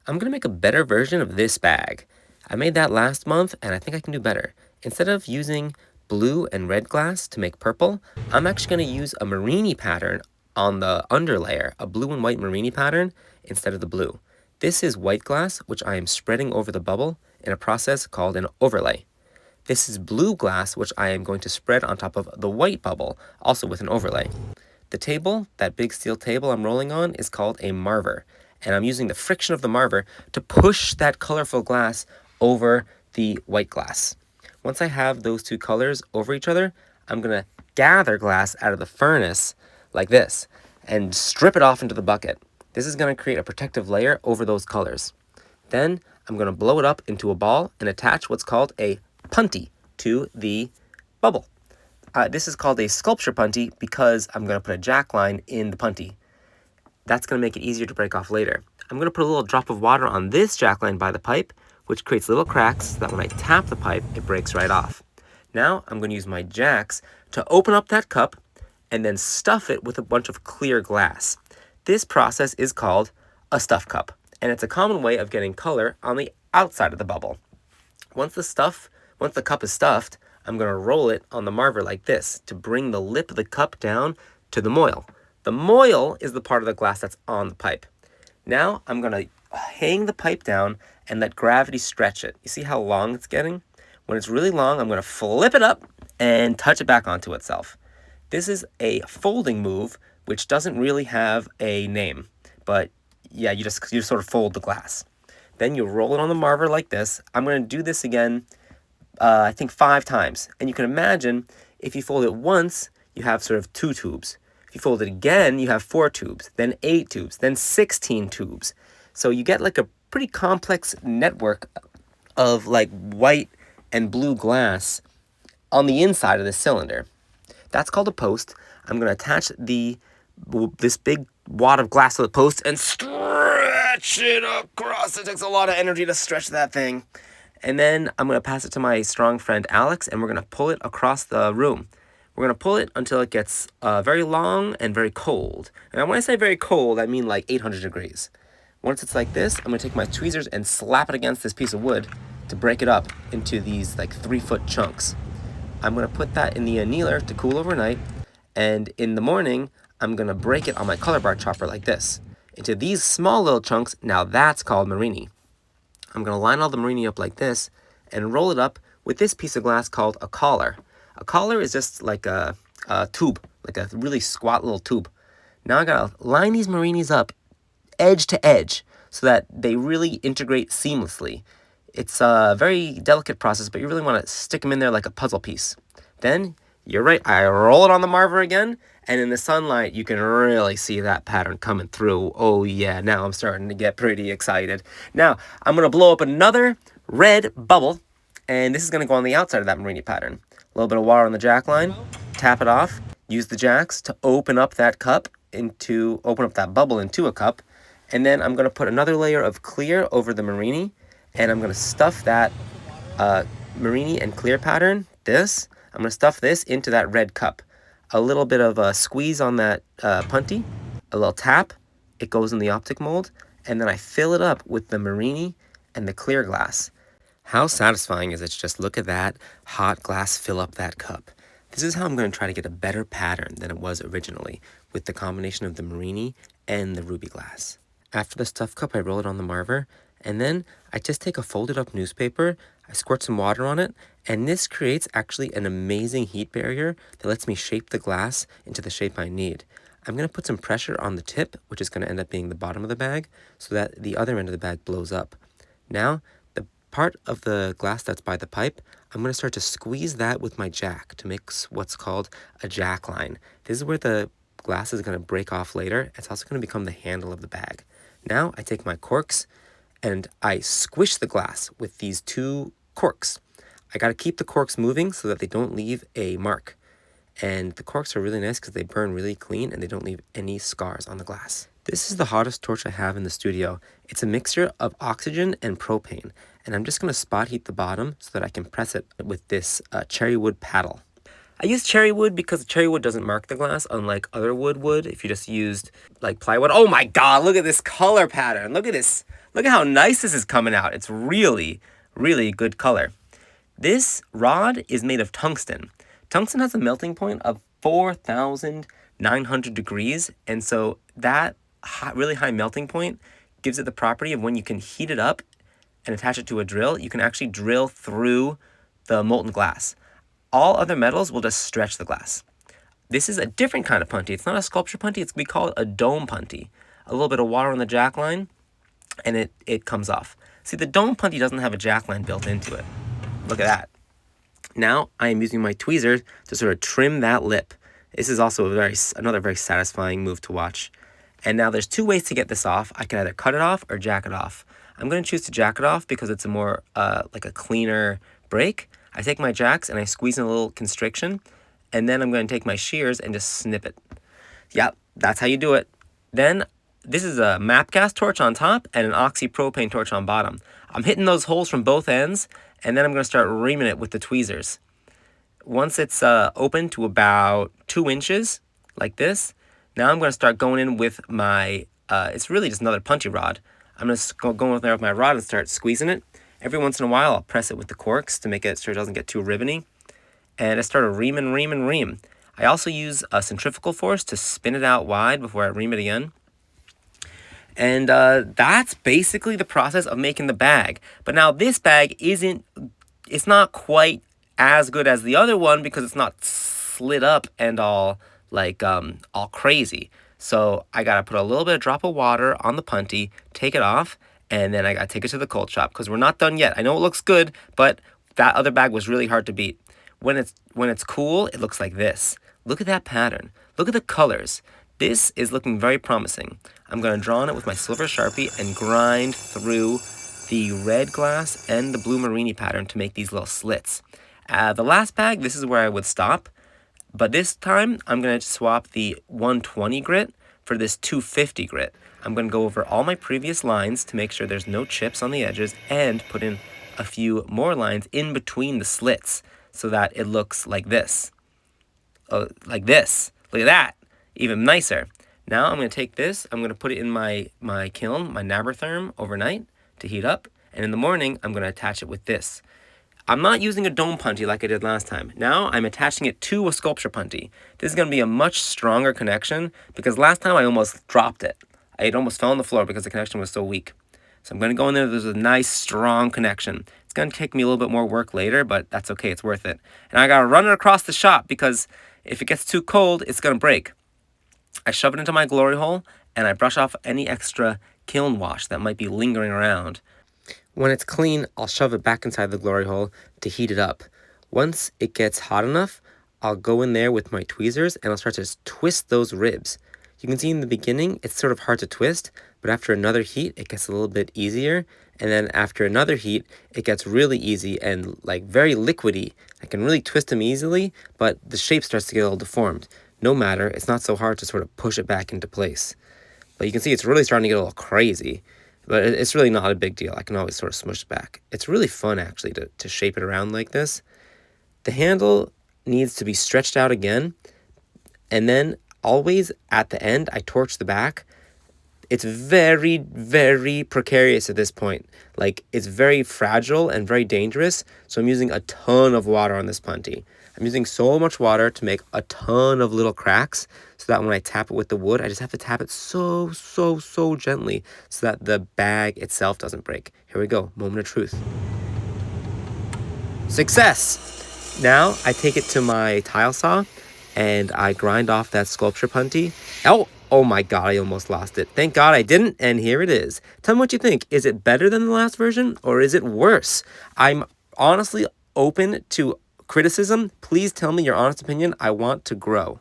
I'm going to make a better version of this bag. I made that last month and I think I can do better. Instead of using blue and red glass to make purple, I'm actually going to use a marini pattern on the underlayer, a blue and white marini pattern instead of the blue. This is white glass, which I am spreading over the bubble in a process called an overlay. This is blue glass, which I am going to spread on top of the white bubble, also with an overlay. The table, that big steel table I'm rolling on, is called a marver, and I'm using the friction of the marver to push that colorful glass over the white glass. Once I have those two colors over each other, I'm going to gather glass out of the furnace like this and strip it off into the bucket. This is going to create a protective layer over those colors. Then I'm going to blow it up into a ball and attach what's called a punty to the bubble. This is called a sculpture punty because I'm going to put a jack line in the punty. That's going to make it easier to break off later. I'm going to put a little drop of water on this jack line by the pipe, which creates little cracks so that when I tap the pipe, it breaks right off. Now I'm going to use my jacks to open up that cup and then stuff it with a bunch of clear glass. This process is called a stuff cup, and it's a common way of getting color on the outside of the bubble. Once the cup is stuffed, I'm going to roll it on the marver like this to bring the lip of the cup down to the moil. The moil is the part of the glass that's on the pipe. Now I'm going to hang the pipe down and let gravity stretch it. You see how long it's getting? When it's really long, I'm going to flip it up and touch it back onto itself. This is a folding move, which doesn't really have a name, but yeah, you just sort of fold the glass. Then you roll it on the marver like this. I'm going to do this again, I think 5 times. And you can imagine if you fold it once, you have sort of 2 tubes. If you fold it again, you have 4 tubes, then 8 tubes, then 16 tubes. So you get like a pretty complex network of like white and blue glass on the inside of the cylinder. That's called a post. I'm going to attach this big wad of glass to the post and stretch it across. It takes a lot of energy to stretch that thing. And then I'm going to pass it to my strong friend Alex, and we're going to pull it across the room. We're going to pull it until it gets very long and very cold. And when I say very cold, I mean like 800 degrees. Once it's like this, I'm going to take my tweezers and slap it against this piece of wood to break it up into these like 3-foot chunks. I'm going to put that in the annealer to cool overnight, and in the morning, I'm going to break it on my color bar chopper like this into these small little chunks. Now that's called marini. I'm going to line all the marini up like this and roll it up with this piece of glass called a collar. A collar is just like a tube, like a really squat little tube. Now I got to line these marinis up edge to edge so that they really integrate seamlessly. It's a very delicate process, but you really want to stick them in there like a puzzle piece. Then, you're right, I roll it on the marver again, and in the sunlight, you can really see that pattern coming through. Oh yeah, now I'm starting to get pretty excited. Now, I'm going to blow up another red bubble, and this is going to go on the outside of that marini pattern. A little bit of water on the jack line, tap it off, use the jacks to open up that bubble into a cup, and then I'm going to put another layer of clear over the marini, and I'm going to stuff that marini and clear pattern, I'm going to stuff this into that red cup. A little bit of a squeeze on that punty, a little tap, it goes in the optic mold, and then I fill it up with the marini and the clear glass. How satisfying is it to just look at that hot glass fill up that cup? This is how I'm going to try to get a better pattern than it was originally, with the combination of the marini and the ruby glass. After the stuffed cup, I roll it on the marver, and then I just take a folded up newspaper, I squirt some water on it, and this creates actually an amazing heat barrier that lets me shape the glass into the shape I need. I'm going to put some pressure on the tip, which is going to end up being the bottom of the bag, so that the other end of the bag blows up. Now, the part of the glass that's by the pipe, I'm going to start to squeeze that with my jack to make what's called a jack line. This is where the glass is going to break off later. It's also going to become the handle of the bag. Now, I take my corks, and I squish the glass with these 2 corks. I got to keep the corks moving so that they don't leave a mark. And the corks are really nice because they burn really clean and they don't leave any scars on the glass. This is the hottest torch I have in the studio. It's a mixture of oxygen and propane. And I'm just going to spot heat the bottom so that I can press it with this cherry wood paddle. I use cherry wood because cherry wood doesn't mark the glass, unlike other wood would if you just used like plywood. Oh my God, look at this color pattern. Look at this. Look at how nice this is coming out. It's really, really good color. This rod is made of tungsten. Tungsten has a melting point of 4,900 degrees. And so that really high melting point gives it the property of when you can heat it up and attach it to a drill, you can actually drill through the molten glass. All other metals will just stretch the glass. This is a different kind of punty. It's not a sculpture punty. We call it a dome punty. A little bit of water on the jack line, and it comes off. See, the dome punty doesn't have a jack line built into it. Look at that. Now I am using my tweezers to sort of trim that lip. This is also another very satisfying move to watch. And now there's two ways to get this off. I can either cut it off or jack it off. I'm going to choose to jack it off because it's a more like a cleaner break. I take my jacks and I squeeze in a little constriction, and then I'm going to take my shears and just snip it. Yep, that's how you do it. Then this is a MAP gas torch on top and an oxypropane torch on bottom. I'm hitting those holes from both ends, and then I'm going to start reaming it with the tweezers. Once it's open to about 2 inches, like this, now I'm going to start going in with my, it's really just another punchy rod. I'm going to go in there with my rod and start squeezing it. Every once in a while, I'll press it with the corks to make it so it doesn't get too ribbony. And I start to ream and ream and ream. I also use a centrifugal force to spin it out wide before I ream it again. And that's basically the process of making the bag. But now this bag it's not quite as good as the other one because it's not slid up and all like all crazy. So I gotta put a little bit of drop of water on the punty, take it off, and then I gotta take it to the cold shop because we're not done yet. I know it looks good, but that other bag was really hard to beat. When it's cool, it looks like this. Look at that pattern. Look at the colors. This is looking very promising. I'm going to draw on it with my silver Sharpie and grind through the red glass and the blue marini pattern to make these little slits. The last bag, this is where I would stop. But this time, I'm going to swap the 120 grit for this 250 grit. I'm going to go over all my previous lines to make sure there's no chips on the edges and put in a few more lines in between the slits so that it looks like this. Like this. Look at that. Even nicer. Now I'm going to take this, I'm going to put it in my kiln, my Nabertherm, overnight to heat up. And in the morning, I'm going to attach it with this. I'm not using a dome punty like I did last time. Now I'm attaching it to a sculpture punty. This is going to be a much stronger connection because last time I almost dropped it. It almost fell on the floor because the connection was so weak. So I'm going to go in there. There's a nice, strong connection. It's going to take me a little bit more work later, but that's okay. It's worth it. And I got to run it across the shop because if it gets too cold, it's going to break. I shove it into my glory hole, and I brush off any extra kiln wash that might be lingering around. When it's clean, I'll shove it back inside the glory hole to heat it up. Once it gets hot enough, I'll go in there with my tweezers, and I'll start to twist those ribs. You can see in the beginning, it's sort of hard to twist, but after another heat, it gets a little bit easier. And then after another heat, it gets really easy and like very liquidy. I can really twist them easily, but the shape starts to get a little deformed. No matter, it's not so hard to sort of push it back into place. But you can see it's really starting to get a little crazy, but it's really not a big deal. I can always sort of smush it back. It's really fun actually to shape it around like this. The handle needs to be stretched out again, and then always at the end, I torch the back. It's very, very precarious at this point. Like, it's very fragile and very dangerous, so I'm using a ton of water on this punty. I'm using so much water to make a ton of little cracks so that when I tap it with the wood, I just have to tap it so, so, so gently so that the bag itself doesn't break. Here we go, moment of truth. Success! Now I take it to my tile saw and I grind off that sculpture punty. Oh my God, I almost lost it. Thank God I didn't, and here it is. Tell me what you think. Is it better than the last version, or is it worse? I'm honestly open to criticism. Please tell me your honest opinion. I want to grow.